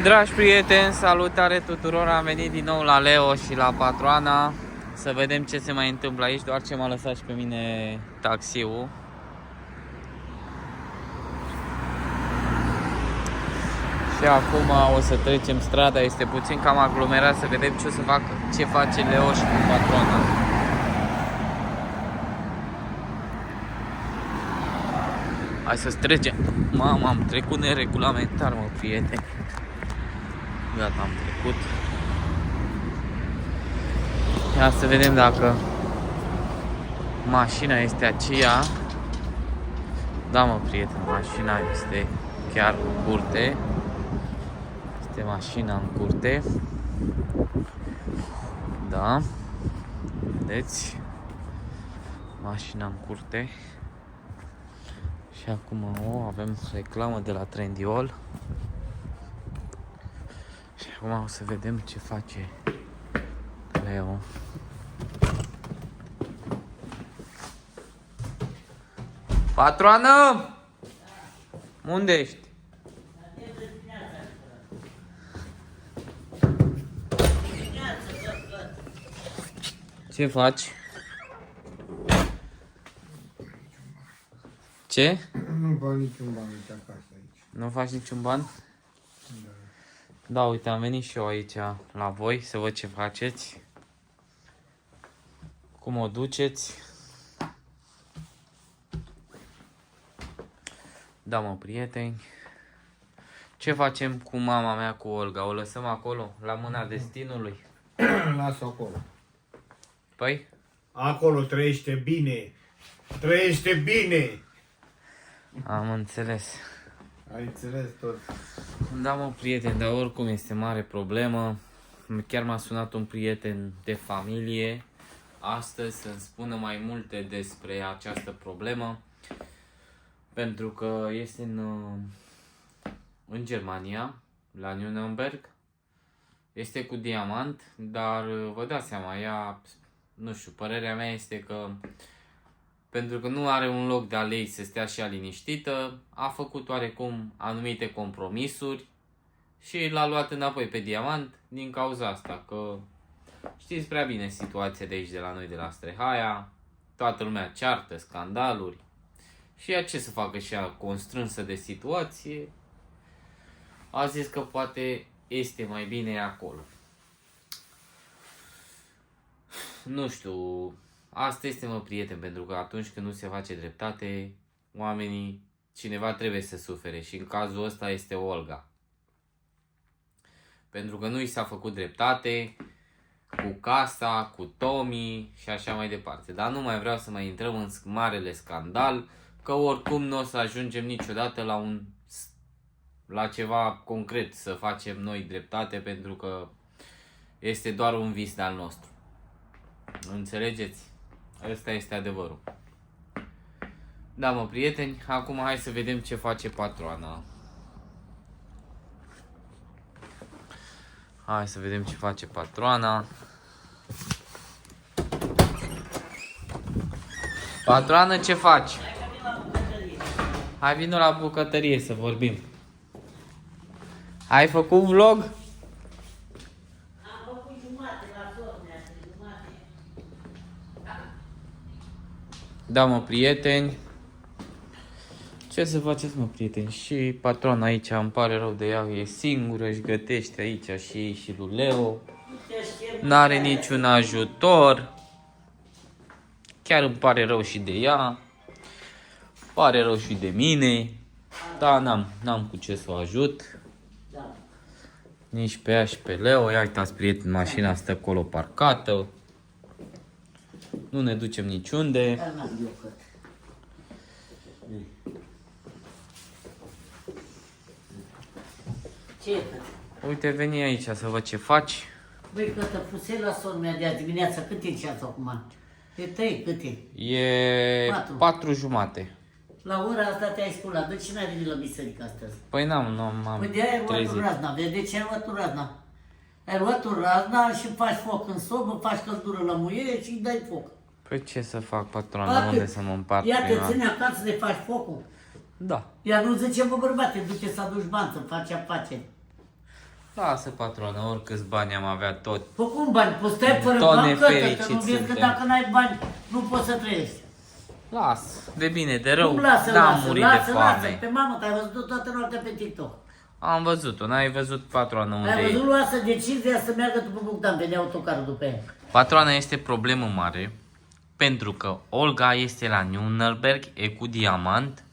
Dragi prieteni, salutare tuturor, am venit din nou la Leo și la Patroana să vedem ce se mai întâmplă aici, doar ce m-a lăsat și pe mine taxiul. Și acum o să trecem strada, este puțin cam aglomerat, să vedem ce o să fac, ce face Leo și cu Patroana. Hai să trecem. Mama, am trecut neregulamentar, mă, prieteni. Gata, am trecut. Ia să vedem dacă mașina este aceea. Da, mă, prieten, mașina este chiar în curte. Este mașina în curte. Da. Vedeți? Mașina în curte. Și acum avem reclamă de la Trendyol. Și acum o să vedem ce face Leo. Patroană! Unde ești? Ce faci? Ce? Nu fac niciun ban uite acasă aici. Nu faci niciun ban? Da. Da, uite, am venit și eu aici la voi să văd ce faceți. Cum o duceți. Da, mă, prieteni. Ce facem cu mama mea, cu Olga? O lăsăm acolo, la mâna destinului? Lasă acolo. Păi? Acolo trăiește bine. Trăiește bine. Am înțeles. Ai înțeles tot. Da, mă, prieten, dar oricum este mare problemă. Chiar m-a sunat un prieten de familie astăzi să-mi spună mai multe despre această problemă. Pentru că este în Germania, la Nuremberg. Este cu diamant, dar vă dați seama, ea, nu știu, părerea mea este că pentru că nu are un loc de alei să stea și ea liniștită, a făcut oarecum anumite compromisuri și l-a luat înapoi pe diamant din cauza asta, că știți prea bine situația de aici, de la noi, de la Strehaia, toată lumea ceartă, scandaluri și ea ce să facă și ea, constrânsă de situație, a zis că poate este mai bine acolo. Nu știu, asta este, mă, prieten, pentru că atunci când nu se face dreptate, oamenii, cineva trebuie să sufere și în cazul ăsta este Olga. Pentru că nu i s-a făcut dreptate cu casa, cu Tommy și așa mai departe. Dar nu mai vreau să mai intrăm în marele scandal, că oricum nu o să ajungem niciodată la ceva concret să facem noi dreptate, pentru că este doar un vis de-al nostru. Înțelegeți? Ăsta este adevărul. Da, mă, prieteni, acum hai să vedem ce face Patroana. Hai să vedem ce face Patroana. Patroană, ce faci? Hai, vină la bucătărie să vorbim. Ai făcut vlog? Am făcut jumate la sornea, jumate. Da, mă, prieteni. Ce să faceți, mă, prieteni? Și Patroana aici, îmi pare rău de ea, e singură, își gătește aici și lui Leo. N-are niciun ajutor. Chiar îmi pare rău și de ea. Pare rău și de mine. Da, n-am cu ce să o ajut. Da. Nici pe ea și pe Leo. Ia uitați, prieteni, mașina stă acolo parcată. Nu ne ducem niciunde. Dar n-am eu cât. Ce e cât? Uite, veni aici să văd ce faci. Băi, că te pusei la sornea de azi dimineața, cât e ceasul acum? E 3, cât e? E 4:30. La ora asta te-ai sculat, de ce n-ai venit la biserică astăzi? Păi n-am Păi de-aia ai luat trezit. un razna, vezi de ce ai luat un razna? Ai luat un razna și faci foc în sobă, faci căldură la muiere și îi dai foc. Păi ce să fac, patroană, unde să mă împart Ea te prima? ține acasă de faci focul. Da. Ea nu zice, bă bărbate, duce să aduci bani, să faci afaceri. Lasă, patroană, oricâți bani am avea tot. Păi cum bani? Păi stai fără Tot bani, nefericiți că nu vezi că suntem. dacă n-ai bani, nu poți să trăiești. Las, de bine, de rău, Cum lasă, n-am lasă, murit lasă, de lasă, foame. pe mamă, te-ai văzut toată noaptea pe TikTok. Am văzut-o, n-ai văzut, patroană, unde Ai e. văzut luasă decizia să meargă după Bogdan, venea autocarul după ea. Patroana, este problemă mare pentru că Olga este la Nürnberg, e cu diamant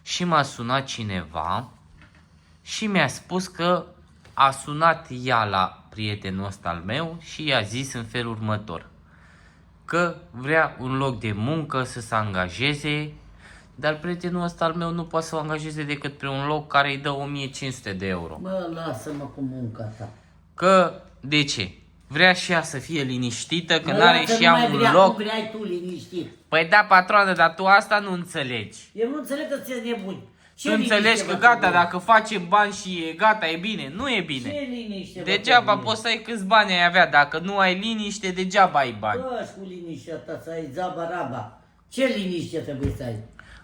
și m-a sunat cineva și mi-a spus că a sunat ea la prietenul ăsta al meu și i-a zis în felul următor că vrea un loc de muncă să se angajeze, dar prietenul ăsta al meu nu poate să o angajeze decât pe un loc care îi dă 1500 de euro. Mă, lasă-mă cu munca ta. Că, de ce? Vrea și ea să fie liniștită, că Mă, n-are lasă, și nu ea mai un vrea, loc. cum vrei tu liniștit. Păi da, patroană, dar tu asta nu înțelegi. Eu nu înțeleg că ți-e nebuni. Tu înțelegi că gata, dacă face bani și e gata, e bine. Nu e bine. Ce liniște, Degeaba poți să ai câți bani ai avea. Dacă nu ai liniște, degeaba ai bani. Bă, cu liniștea ta, să ai zaba-raba. Ce liniște trebuie să ai?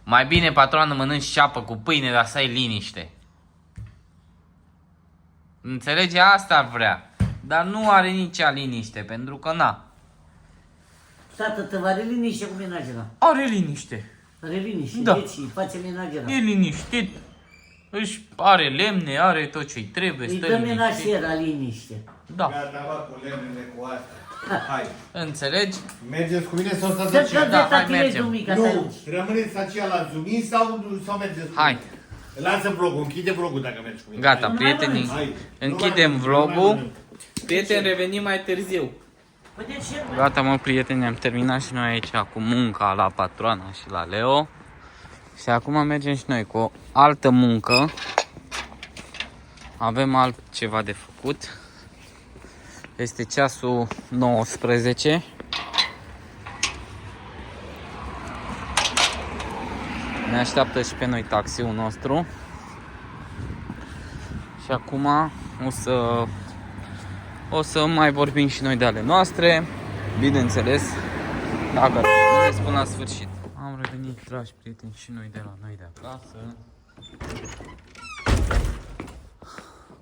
Mai bine, patroană, mănânci ceapă cu pâine, dar să ai liniște. Înțelege? Asta ar vrea. Dar nu are nici ea liniște, pentru că na. Tată, te va are liniște cu menajera. Are liniște. Are liniște, Da. deci îi face menajera. E liniștit. Își are lemne, are tot ce-i trebuie, Îi stă dă liniștit. menajera liniște. Da. Gata, mă, cu lemnele cu astea. Hai. Înțelegi? Mergeți cu mine sau stați Să aici? cădă da, hai, tatile mergem. dumica ta Nu, aici. rămâneți aici la Zumin sau mergeți cu Hai. mine? Lasă vlogul, închide vlogul dacă mergi cu mine. Gata, Nu mai prietenii. Hai. Închidem Nu mai vlogul. mănânc. Prieteni, revenim mai târziu. Păi de ce? Mă? Gata, mă, prieteni, am terminat și noi aici cu munca la patroana și la Leo. Și acum mergem și noi cu o altă muncă. Avem altceva de făcut. Este ceasul 19. Ne așteaptă și pe noi taxiul nostru. Și acum o să mai vorbim și noi de ale noastre. Bineînțeles, dacă nu le spun la sfârșit. Am revenit, dragi prieteni, și noi de la noi de acasă.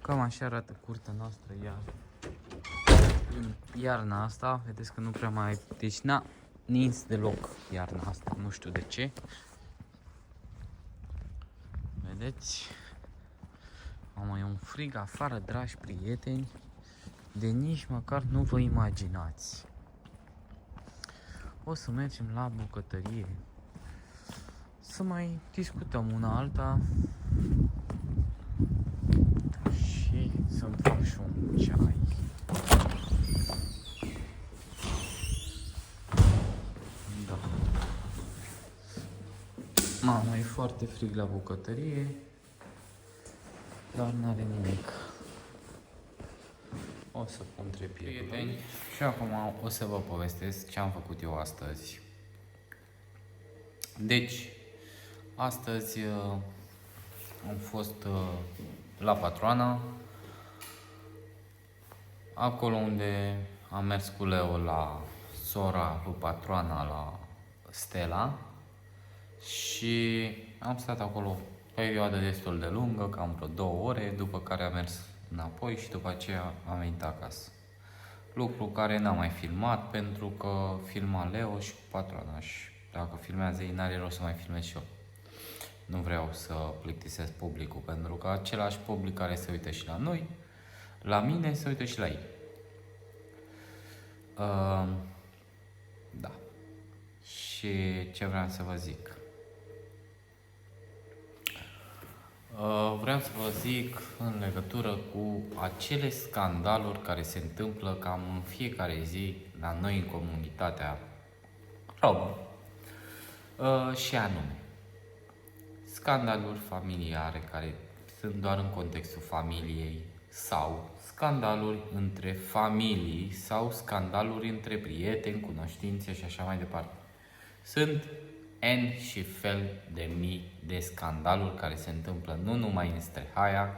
Cam așa arată curtea noastră iar în iarna asta. Vedeți că nu prea mai... Deci n-a nins deloc iarna asta, nu știu de ce. Vedeți? Mamă, e un frig afară, dragi prieteni, de nici măcar nu vă imaginați. O să mergem la bucătărie să mai discutăm una alta și să-mi fac și un ceai. Da. Mamă, e foarte frig la bucătărie, dar n-are nimic. O să pun prieteni și acum o să vă povestesc ce am făcut eu astăzi. Deci, astăzi am fost la patroana, acolo unde am mers cu Leo la sora lui patroana, la Stella, și am stat acolo o perioadă destul de lungă, cam vreo 2 ore, după care am mers înapoi și după aceea am venit acasă. Lucru care n-am mai filmat pentru că filma Leo și cu patroana și dacă filmează ei n-are rost să mai filmez și eu. Nu vreau să plictisesc publicul pentru că același public care se uită și la noi, la mine, se uită și la ei. Da. Și ce vreau să vă zic? Vreau să vă zic în legătură cu acele scandaluri care se întâmplă cam în fiecare zi la noi în comunitatea romă. Și anume, scandaluri familiare care sunt doar în contextul familiei sau scandaluri între familii sau scandaluri între prieteni, cunoștințe și așa mai departe. Sunt N și fel de mii de scandaluri care se întâmplă nu numai în Strehaia,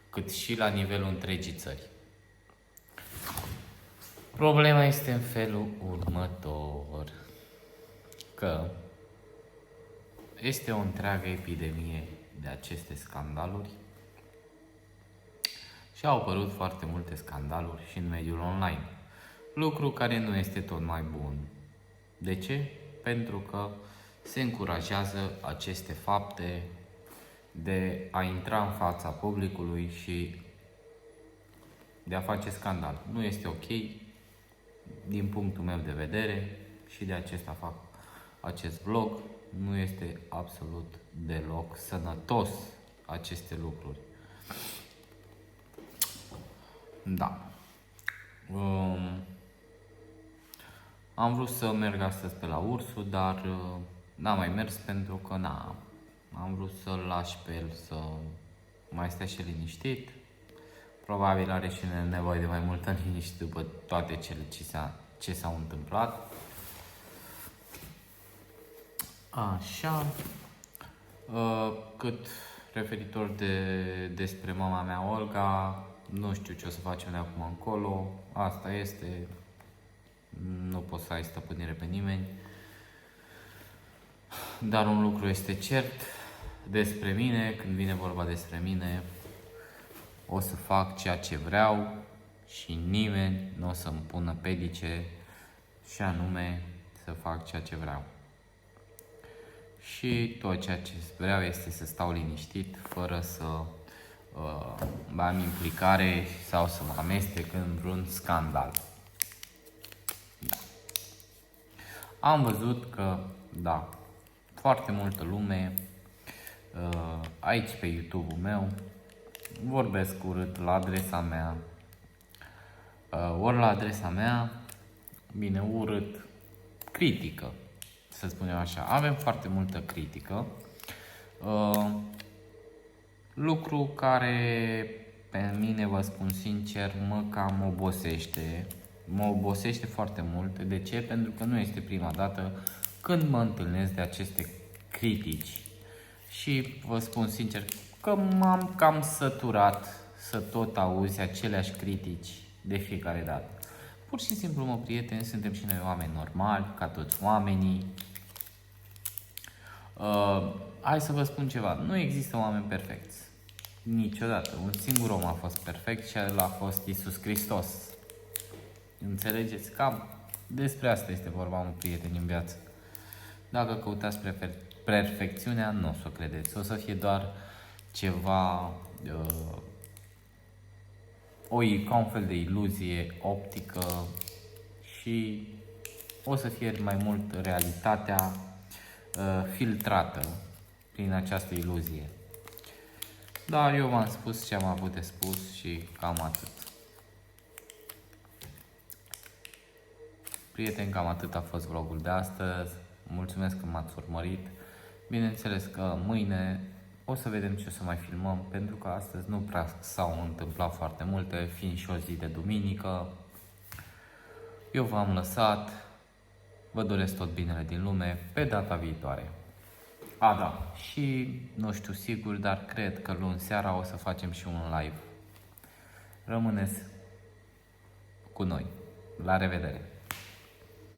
cât și la nivelul întregii țări. Problema este în felul următor, că este o întreagă epidemie de aceste scandaluri și Și au apărut foarte multe scandaluri și în mediul online. Lucru care nu este tot mai bun. De ce? Pentru că se încurajează aceste fapte de a intra în fața publicului și de a face scandal. Nu este ok din punctul meu de vedere și de acesta fac acest vlog. Nu este absolut deloc sănătos aceste lucruri. Da. Am vrut să merg astăzi pe la Ursu, dar n-am mai mers pentru că am vrut să-l lași pe el să mai stea și liniștit. Probabil are și nevoie de mai multă liniște după toate cele ce s-au întâmplat. Așa. Cât referitor despre mama mea, Olga, nu știu ce o să facem de acum încolo. Asta este. Nu poți să ai stăpânire pe nimeni. Dar un lucru este cert despre mine, când vine vorba despre mine, o să fac ceea ce vreau și nimeni nu o să-mi pună pedice, și anume să fac ceea ce vreau. Și tot ceea ce vreau este să stau liniștit, fără să am implicare sau să mă amestec în vreun scandal. Da. Am văzut că, da, foarte multă lume aici pe YouTube-ul meu vorbesc urât la adresa mea, ori la adresa mea, bine, urât, critică, să spunem așa. Avem foarte multă critică, lucru care pe mine, vă spun sincer, mă cam obosește. Mă obosește foarte mult. De ce? Pentru că nu este prima dată când mă întâlnesc de aceste critici. Și vă spun sincer că m-am cam săturat să tot auzi aceleași critici de fiecare dată. Pur și simplu, mă, prieteni, suntem și noi oameni normali, ca toți oamenii. Hai să vă spun ceva. Nu există oameni perfecți. Niciodată. Un singur om a fost perfect și el a fost Iisus Hristos. Înțelegeți? Cam despre asta este vorba, mă, prieteni, în viață. Dacă căutați perfecțiunea, nu o să o credeți. O să fie doar ceva, ca un fel de iluzie optică și o să fie mai mult realitatea filtrată prin această iluzie. Dar eu v-am spus ce am avut de spus și cam atât. Prieteni, cam atât a fost vlogul de astăzi. Mulțumesc că m-ați urmărit. Bineînțeles că mâine o să vedem ce o să mai filmăm, pentru că astăzi nu prea s-au întâmplat foarte multe, fiind și o zi de duminică. Eu v-am lăsat. Vă doresc tot binele din lume pe data viitoare. Da, și nu știu sigur, dar cred că luni seara o să facem și un live. Rămâneți cu noi. La revedere!